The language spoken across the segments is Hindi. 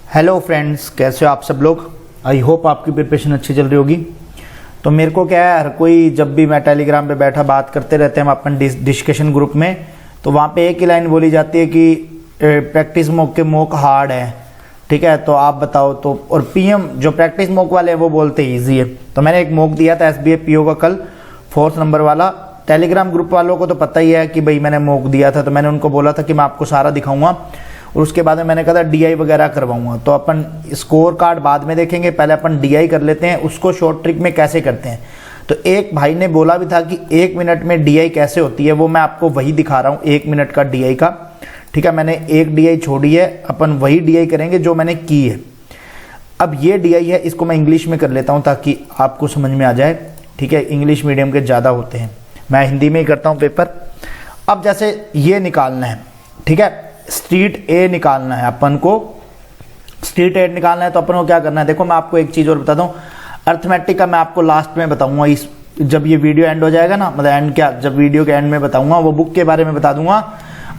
हेलो फ्रेंड्स, कैसे हो आप सब लोग। आई होप आपकी प्रिपरेशन अच्छी चल रही होगी। तो मेरे को क्या है, हर कोई जब भी मैं टेलीग्राम पे बैठा बात करते रहते हैं हम अपन डिस्कशन ग्रुप में, तो वहाँ पे एक ही लाइन बोली जाती है कि प्रैक्टिस मोक के मोक हार्ड है। ठीक है, तो आप बताओ। तो और पीएम जो प्रैक्टिस मोक वाले हैं वो बोलते ईजी है। तो मैंने एक मोक दिया था SBI PO का कल 4th नंबर वाला। टेलीग्राम ग्रुप वालों को तो पता ही है कि भाई मैंने मोक दिया था, तो मैंने उनको बोला था कि मैं आपको सारा दिखाऊंगा और उसके बाद में मैंने कहा था DI वगैरह करवाऊंगा। तो अपन स्कोर कार्ड बाद में देखेंगे, पहले अपन DI कर लेते हैं, उसको शॉर्ट ट्रिक में कैसे करते हैं। तो एक भाई ने बोला भी था कि 1 मिनट में DI कैसे होती है, वो मैं आपको वही दिखा रहा हूँ 1 मिनट का DI का। ठीक है, मैंने एक DI छोड़ी है, अपन वही DI करेंगे जो मैंने की है। अब ये DI है, इसको मैं इंग्लिश में कर लेता हूँ ताकि आपको समझ में आ जाए। ठीक है, इंग्लिश मीडियम के ज़्यादा होते हैं, मैं हिंदी में ही करता हूँ पेपर। अब जैसे ये निकालना है, ठीक है, स्ट्रीट ए निकालना है अपन को, स्ट्रीट ए निकालना है। तो अपन को क्या करना है, देखो मैं आपको एक चीज़ और बताता हूँ। अर्थमेटिक का मैं आपको लास्ट में बताऊंगा, इस जब ये वीडियो एंड हो जाएगा ना, मतलब एंड क्या, जब वीडियो के एंड में बताऊंगा, वो बुक के बारे में बता दूंगा।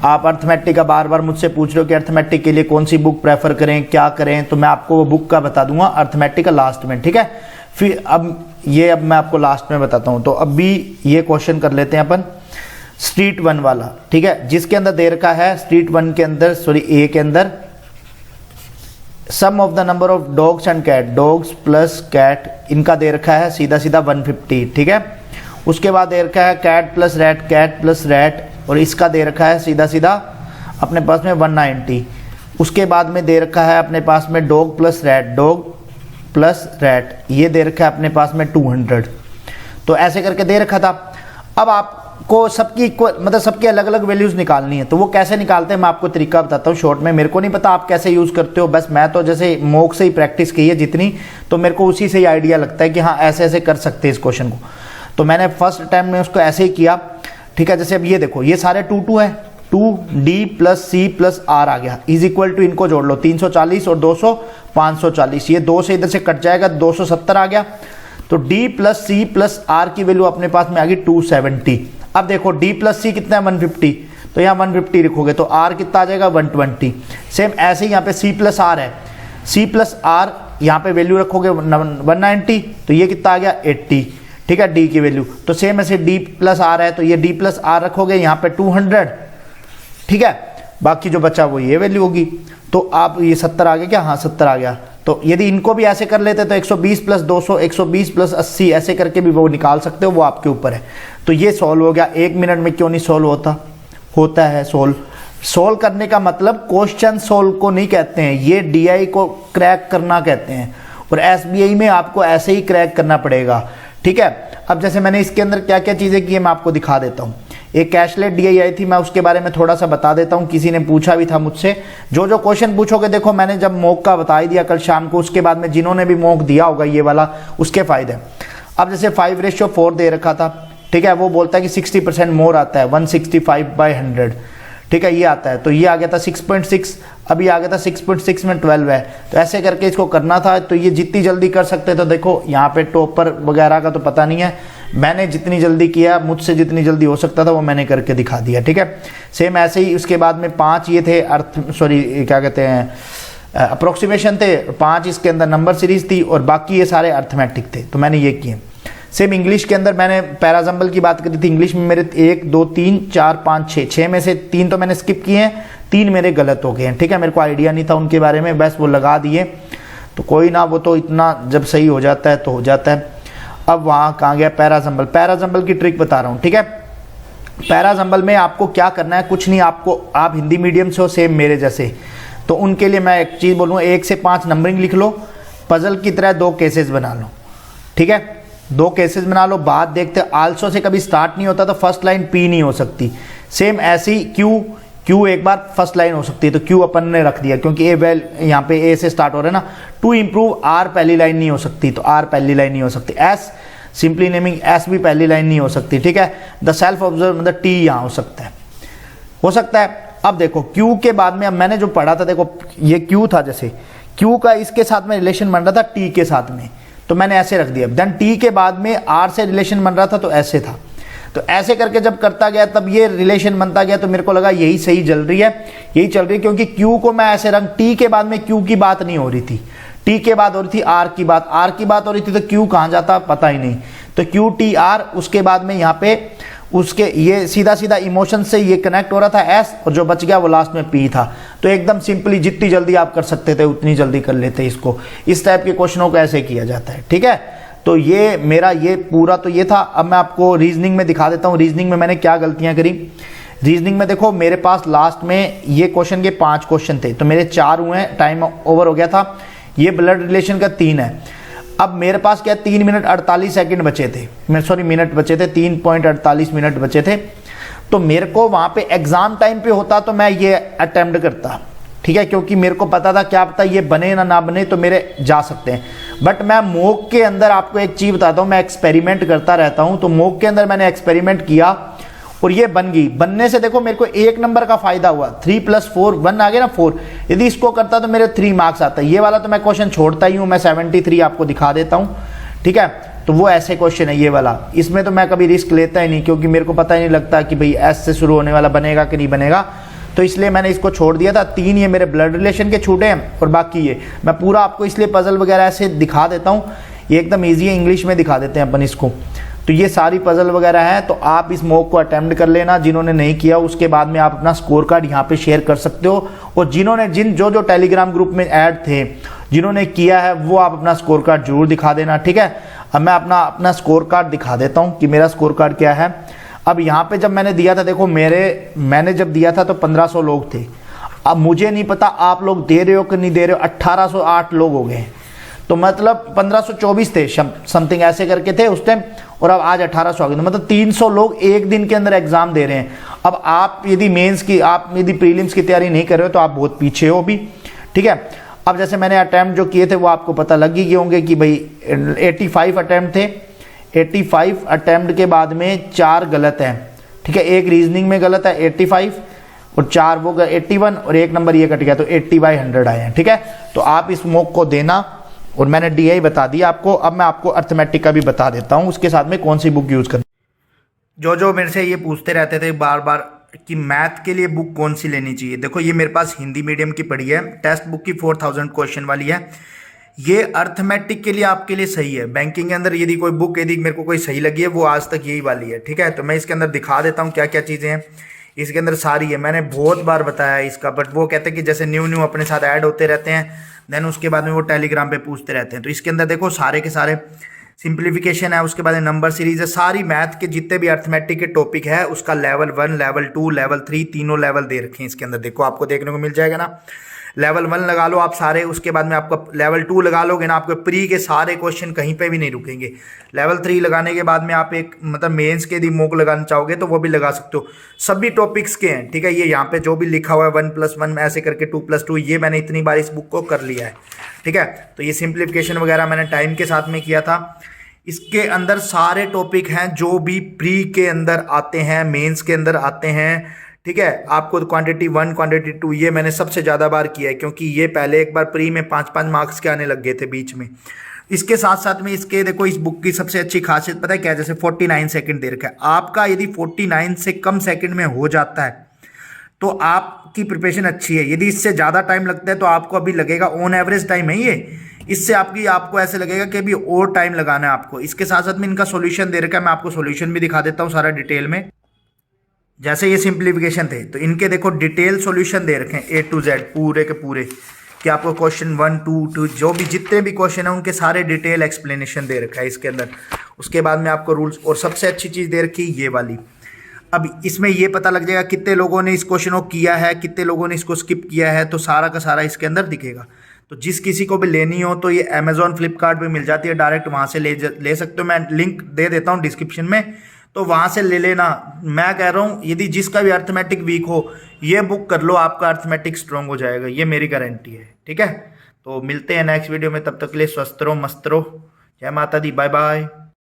आप अर्थमेटिक का बार बार मुझसे पूछ रहे हो कि अर्थमेटिक के लिए कौन सी बुक प्रेफर करें, क्या करें, तो मैं आपको वो बुक का बता दूंगा अर्थमेटिक का लास्ट में। ठीक है, फिर अब मैं आपको लास्ट में बताता हूँ। तो अब भी ये क्वेश्चन कर लेते हैं अपन, स्ट्रीट 1 वाला। ठीक है, जिसके अंदर दे रखा है स्ट्रीट 1 के अंदर, सॉरी ए के अंदर, sum of the number of dogs and cat, dogs plus cat, इनका दे रखा है सीधा सीधा 150। ठीक है, उसके बाद दे रखा है cat plus rat, cat plus rat, और इसका दे रखा है सीधा सीधा अपने पास में 190। उसके बाद में दे रखा है अपने पास में dog plus rat, dog plus rat, ये दे रखा है अपने पास में 200। तो ऐसे करके दे रखा था। अब आपको सबकी मतलब सबकी अलग अलग वैल्यूज निकालनी है। तो वो कैसे निकालते हैं मैं आपको तरीका बताता हूँ शॉर्ट में। मेरे को नहीं पता आप कैसे यूज करते हो, बस मैं तो जैसे मोक से ही प्रैक्टिस की है जितनी, तो मेरे को उसी से ही आइडिया लगता है कि हाँ ऐसे ऐसे कर सकते हैं इस क्वेश्चन को। तो मैंने फर्स्ट टाइम में उसको ऐसे ही किया। ठीक है, जैसे अब ये देखो, ये सारे 2 है, 2D plus C plus R आ गया, इज इक्वल टू, इनको जोड़ लो, 340 और 200 540, ये 2 से इधर से कट जाएगा, 270 आ गया। तो D plus C plus R की वैल्यू अपने पास में आ गई 270। अब देखो D प्लस C कितना है 150, तो यहाँ 150 लिखोगे तो R कितना आ जाएगा 120। सेम ऐसे ही यहाँ पे C प्लस R है, C प्लस R यहाँ पे वैल्यू रखोगे 190, तो ये कितना आ गया 80। ठीक है, D की वैल्यू, तो सेम ऐसे D प्लस R है, तो ये D प्लस R रखोगे यहाँ पे 200। ठीक है, बाकी जो बचा वो ये वैल्यू होगी। तो आप ये 70 आ गया क्या, हाँ 70 आ गया। तो यदि इनको भी ऐसे कर लेते तो 120 प्लस 200, 120 प्लस 80, ऐसे करके भी वो निकाल सकते हो, वो आपके ऊपर है। तो ये सॉल्व हो गया। 1 मिनट में क्यों नहीं सॉल्व होता है सॉल्व करने का मतलब क्वेश्चन सॉल्व को नहीं कहते हैं, ये DI को क्रैक करना कहते हैं, और SBI में आपको ऐसे ही क्रैक करना पड़ेगा। ठीक है, अब जैसे मैंने इसके अंदर क्या क्या चीज़ें की है मैं आपको दिखा देता हूँ। एक कैशलेट DI आई थी, मैं उसके बारे में थोड़ा सा बता देता हूँ। किसी ने पूछा भी था मुझसे, जो क्वेश्चन पूछोगे, देखो मैंने जब मोक का बता ही दिया कल शाम को, उसके बाद में जिन्होंने भी मोक दिया होगा ये वाला, उसके फायदे। अब जैसे 5:4 दे रखा था, ठीक है, वो बोलता है कि 60% मोर आता है 165/100। ठीक है, ये आता है, तो ये आ गया था 6.6, अभी आ गया था 6.6 में 12 है। तो ऐसे करके इसको करना था। तो ये जितनी जल्दी कर सकते, तो देखो यहाँ पे टॉपर वगैरह का तो पता नहीं है, मैंने जितनी जल्दी किया, मुझसे जितनी जल्दी हो सकता था वो मैंने करके दिखा दिया। ठीक है, सेम ऐसे ही उसके बाद में 5 ये थे क्या कहते हैं, अप्रोक्सीमेशन थे, 5 इसके अंदर नंबर सीरीज थी, और बाकी ये सारे अर्थमेटिक थे, तो मैंने ये किए। सेम इंग्लिश के अंदर मैंने पैराजम्बल की बात करी थी। इंग्लिश में मेरे 1 2 3 4 5 6 में से 3 तो मैंने स्किप किए हैं, 3 मेरे गलत हो गए हैं। ठीक है, मेरे को आइडिया नहीं था उनके बारे में, बस वो लगा दिए, तो कोई ना, वो तो इतना जब सही हो जाता है तो हो जाता है। अब वहाँ कहाँ गया पैराजम्बल, पैराजम्बल की ट्रिक बता रहा हूँ। ठीक है, पैराजम्बल में आपको क्या करना है, कुछ नहीं, आप हिंदी मीडियम से हो सेम मेरे जैसे, तो उनके लिए मैं एक चीज़ बोलूँगा, 1 से 5 नंबरिंग लिख लो, पजल की तरह 2 केसेस बना लो। ठीक है, 2 केसेस बना लो, बात देखते। आल्सो से कभी स्टार्ट नहीं होता तो फर्स्ट लाइन P नहीं हो सकती। सेम ऐसी Q एक बार फर्स्ट लाइन हो सकती है, तो Q अपन ने रख दिया क्योंकि यहाँ पे A से स्टार्ट हो रहा है ना। टू इम्प्रूव R पहली लाइन नहीं हो सकती, तो R पहली लाइन नहीं हो सकती। S सिंपली नेमिंग, S भी पहली लाइन नहीं हो सकती। ठीक है, द सेल्फ ऑब्जर्व मतलब T यहाँ हो सकता है। अब देखो Q के बाद में, अब मैंने जो पढ़ा था, देखो ये Q था, जैसे Q का इसके साथ में रिलेशन बन रहा था T के साथ में, तो मैंने ऐसे रख दिया। देन T के बाद में R से रिलेशन बन रहा था, तो ऐसे था। तो ऐसे करके जब करता गया तब ये रिलेशन बनता गया, तो मेरे को लगा यही सही चल रही है, यही चल रही है, क्योंकि क्यू को मैं ऐसे रंग, टी के बाद में क्यू की बात नहीं हो रही थी, टी के बाद हो रही थी आर की बात, आर की बात हो रही थी, तो क्यू कहाँ जाता पता ही नहीं, तो क्यू टी आर, उसके बाद में यहाँ पे उसके ये सीधा सीधा इमोशन से ये कनेक्ट हो रहा था एस, और जो बच गया वो लास्ट में पी था। तो एकदम सिंपली जितनी जल्दी आप कर सकते थे उतनी जल्दी कर लेते इसको। इस टाइप के क्वेश्चनों को ऐसे किया जाता है, ठीक है। तो ये मेरा ये पूरा तो ये था। अब मैं आपको रीजनिंग में दिखा देता हूँ, रीजनिंग में मैंने क्या गलतियां करी। रीजनिंग में देखो मेरे पास लास्ट में ये क्वेश्चन के 5 क्वेश्चन थे, तो मेरे 4 हुए, टाइम ओवर हो गया था। ये ब्लड रिलेशन का 3 है। अब मेरे पास क्या 3 मिनट 48 सेकंड बचे थे, मिनट बचे थे, 3.48 मिनट बचे थे। तो मेरे को वहां पे एग्जाम टाइम पे होता तो मैं ये अटेम्प्ट करता, ठीक है, क्योंकि मेरे को पता था क्या पता ये बने ना बने, तो मेरे जा सकते हैं। बट मैं मॉक के अंदर आपको एक चीज बताता हूँ, मैं एक्सपेरिमेंट करता रहता हूँ। तो मॉक के अंदर मैंने एक्सपेरिमेंट किया और ये बन गई। बनने से देखो मेरे को 1 नंबर का फायदा हुआ, 3 + 4 1 आ गया ना 4। यदि इसको करता तो मेरे 3 मार्क्स आता। ये वाला तो मैं क्वेश्चन छोड़ता ही हूँ, मैं 73 आपको दिखा देता हूँ, ठीक है। तो वो ऐसे क्वेश्चन है ये वाला, इसमें तो मैं कभी रिस्क लेता ही नहीं, क्योंकि मेरे को पता ही नहीं लगता कि भाई एस से शुरू होने वाला बनेगा कि नहीं बनेगा, तो इसलिए मैंने इसको छोड़ दिया था। 3 ये मेरे ब्लड रिलेशन के छूटे हैं, और बाकी ये मैं पूरा आपको इसलिए पजल वगैरह ऐसे दिखा देता हूँ, ये एकदम ईजी है, इंग्लिश में दिखा देते हैं अपन इसको। तो ये सारी पजल वगैरह है, तो आप इस मॉक को अटेम्प्ट कर लेना। जिन्होंने नहीं किया उसके बाद में आप अपना स्कोर कार्ड यहाँ पे शेयर कर सकते हो, और जिन्होंने जो टेलीग्राम ग्रुप में ऐड थे जिन्होंने किया है वो आप अपना स्कोर कार्ड जरूर दिखा देना, ठीक है। अब मैं अपना स्कोर कार्ड दिखा देता हूँ कि मेरा स्कोर कार्ड क्या है। अब यहाँ पे जब मैंने दिया था, देखो मैंने जब दिया था तो 1500 लोग थे। अब मुझे नहीं पता आप लोग दे रहे हो कि नहीं दे रहे हो, 1808 लोग हो गए, तो मतलब 1524 थे समथिंग ऐसे करके थे उस टाइम, और अब आज 1800 आ गए, तो मतलब 300 लोग एक दिन के अंदर एग्जाम दे रहे हैं। अब आप यदि मेंस की, आप यदि प्रीलिम्स की तैयारी नहीं कर रहे हो तो आप बहुत पीछे हो भी, ठीक है। अब जैसे मैंने अटैम्प्ट जो किए थे वो आपको पता लग ही गए होंगे कि भाई 85 अटैम्प्ट थे। 85 अटैम्प्ट के बाद में 4 गलत हैं, ठीक है। एक रीजनिंग में गलत है 85, और 4 वो 81, और 1 नंबर ये कट गया, तो 80/100 आए हैं, ठीक है। तो आप इस मॉक को देना, और मैंने DI बता दिया आपको। अब मैं आपको अर्थमेटिक का भी बता देता हूं, उसके साथ में कौन सी बुक यूज करनी। जो मेरे से ये पूछते रहते थे बार बार कि मैथ के लिए बुक कौन सी लेनी चाहिए, देखो ये मेरे पास हिंदी मीडियम की पड़ी है, टेक्स्ट बुक की 4000 क्वेश्चन वाली है। ये अर्थमेटिक के लिए आपके लिए सही है। बैंकिंग के अंदर यदि कोई बुक यदि मेरे को कोई सही लगी है वो आज तक यही वाली है, ठीक है। तो मैं इसके अंदर दिखा देता हूँ क्या क्या चीज़ें हैं इसके अंदर। सारी है, मैंने बहुत बार बताया इसका, बट वो कहते हैं कि जैसे न्यू अपने साथ ऐड होते रहते हैं, देन उसके बाद में वो टेलीग्राम पे पूछते रहते हैं। तो इसके अंदर देखो सारे के सारे सिंप्लीफिकेशन है, उसके बाद नंबर सीरीज है, सारी मैथ के जितने भी अर्थमेटिक के टॉपिक है उसका लेवल 1, लेवल 2, लेवल 3 तीनों लेवल दे रखे हैं इसके अंदर। देखो आपको देखने को मिल जाएगा ना, लेवल 1 लगा लो आप सारे, उसके बाद में आपका लेवल 2 लगा लोगे ना, आपके प्री के सारे क्वेश्चन कहीं पे भी नहीं रुकेंगे। लेवल 3 लगाने के बाद में आप एक मतलब मेंस के यदि मॉक लगाना चाहोगे तो वो भी लगा सकते हो, सभी टॉपिक्स के हैं, ठीक है। ये यहाँ पे जो भी लिखा हुआ है 1+1 ऐसे करके 2+2, ये मैंने इतनी बार इस बुक को कर लिया है, ठीक है। तो ये सिंप्लीफिकेशन वगैरह मैंने टाइम के साथ में किया था। इसके अंदर सारे टॉपिक हैं जो भी प्री के अंदर आते हैं, मेंस के अंदर आते हैं, ठीक है। आपको क्वांटिटी 1, क्वांटिटी 2 ये मैंने सबसे ज़्यादा बार किया है, क्योंकि ये पहले एक बार प्री में 5-5 मार्क्स के आने लग गए थे बीच में। इसके साथ साथ में इसके देखो इस बुक की सबसे अच्छी खासियत पता है क्या है, जैसे 49 सेकंड दे रखा है। आपका यदि 49 से कम सेकंड में हो जाता है तो आपकी प्रिपरेशन अच्छी है। यदि इससे ज़्यादा टाइम लगता है तो आपको अभी लगेगा ऑन एवरेज टाइम है ये, इससे आपको ऐसे लगेगा कि अभी और टाइम लगाना है आपको। इसके साथ साथ में इनका सॉल्यूशन दे रखा है, मैं आपको सॉल्यूशन भी दिखा देता हूँ सारा डिटेल में। जैसे ये सिंप्लीफिकेशन थे तो इनके देखो डिटेल सॉल्यूशन दे रखे हैं A to Z पूरे के पूरे, कि आपको क्वेश्चन 1, 2 जो भी जितने भी क्वेश्चन है उनके सारे डिटेल एक्सप्लेनेशन दे रखा है इसके अंदर। उसके बाद में आपको रूल्स, और सबसे अच्छी चीज़ दे रखी ये वाली। अब इसमें ये पता लग जाएगा कितने लोगों ने इस क्वेश्चन को किया है, कितने लोगों ने इसको स्किप किया है, तो सारा का सारा इसके अंदर दिखेगा। तो जिस किसी को भी लेनी हो तो ये अमेजोन फ्लिपकार्ट पे मिल जाती है, डायरेक्ट वहाँ से ले सकते हो। मैं लिंक दे देता हूँ डिस्क्रिप्शन में, तो वहाँ से ले लेना। मैं कह रहा हूँ यदि जिसका भी अर्थमेटिक वीक हो ये बुक कर लो, आपका अर्थमेटिक स्ट्रॉन्ग हो जाएगा, ये मेरी गारंटी है, ठीक है। तो मिलते हैं नेक्स्ट वीडियो में, तब तक के लिए स्वस्थ रहो, मस्त रहो, जय माता दी, बाय बाय।